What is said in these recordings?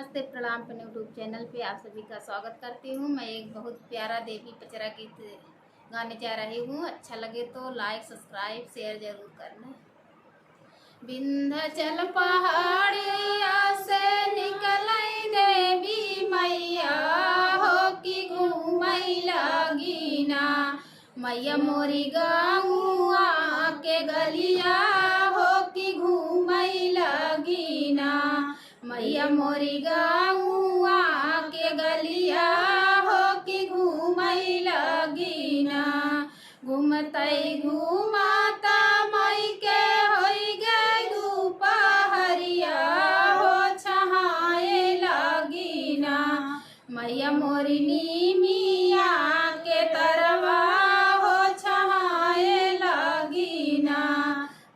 नमस्ते प्रणाम अपने यूट्यूब चैनल पे आप सभी का स्वागत करती हूँ। मैं एक बहुत प्यारा देवी पचरा गीत गाने जा रही हूँ। अच्छा लगे तो लाइक सब्सक्राइब शेयर जरूर करना। विंध्याचल पहाड़िया से निकलई देवी मैया हो कि घूमई लगी ना। मैया मोरी गौआ के गलिया हो कि घूमई लगी ना। मैया मोरी गौआ के गलिया हो कि घूमई लगी ना। घूमतई घूमाता मई के होई गई दोपहरिया हो छहाए लगी ना। मैया मोरी नीमिया के तरवा हो छहाए लगी ना।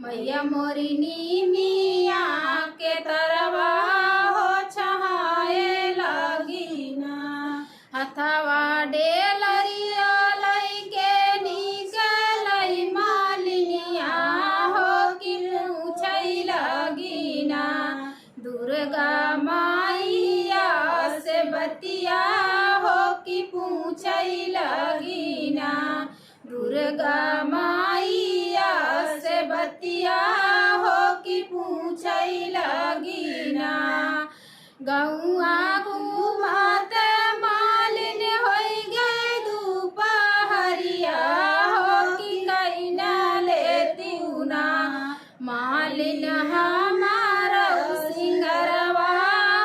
मैया मोरी नीमिया के तरवा हथवा डेलरिया लइके निकलई मालिनिया हो कि पूछई लगी ना। दुर्गा माइया से बतिया हो कि पूछई लगी ना। दुर्गा माइया से बतिया हो कि पूछई लगी ना। गौआ घूमते मालिन हमारा सिंगरवा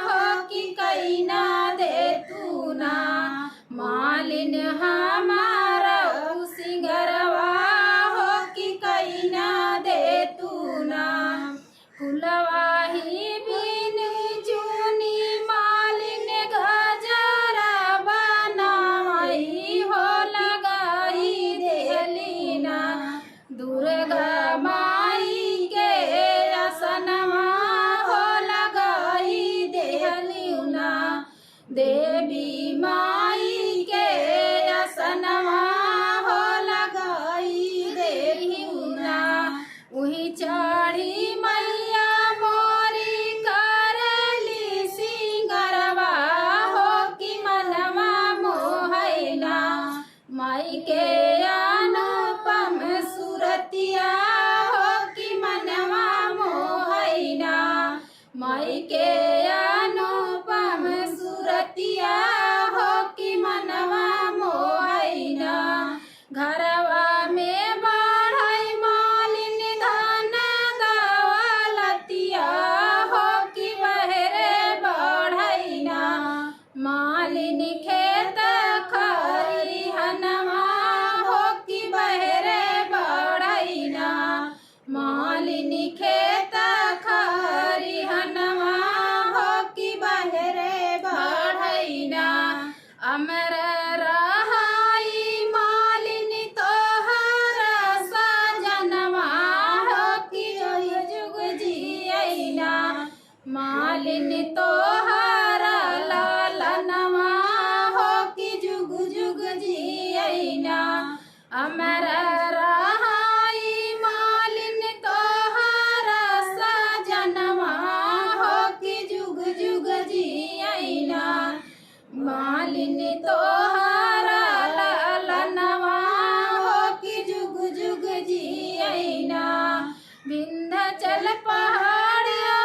हो कि कैना दे तू ना। मालिन हमारा सिंगरवा हो कि कैना दे तू ना। फुलवा ही बिन चुनी मालिन गजरा बनाई हो लगाई देली ना। दुर्गा देवी माई के असनवा हो लगाई देहुना। वही चढ़ी मैया मोरी करली सिंगरवा हो कि मनवा मोहैना। माई के अनुपम सूरतिया हो कि मनवा मोहैना। माई के अनुपम सूरतिया हो कि मनवा मोहैना। घरवा में बढ़ई मालिन धन दौलतिया हो कि बहरे बढ़ैना। मालिन खेत खरिहनवा हो कि बहरे बढ़ैना। मालिन खेत खरिहनवा अमर रहाई मालिन तोहरा सजनवा हो कि जुग जियैना। मालिन तोहरा लालनवा हो कि जुग जुग जियैना। अमर रहाई मालिन तोहरा सजनवा हो कि जुग जुग जियैना। मालिन तोहरा लालनवा हो कि जुग जुग जियैना। विंध्याचल पहाड़िया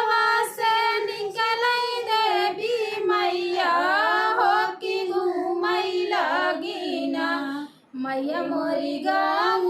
से निकलई देवी मैया हो कि घूमई लगी ना। मैया मोरी गौआ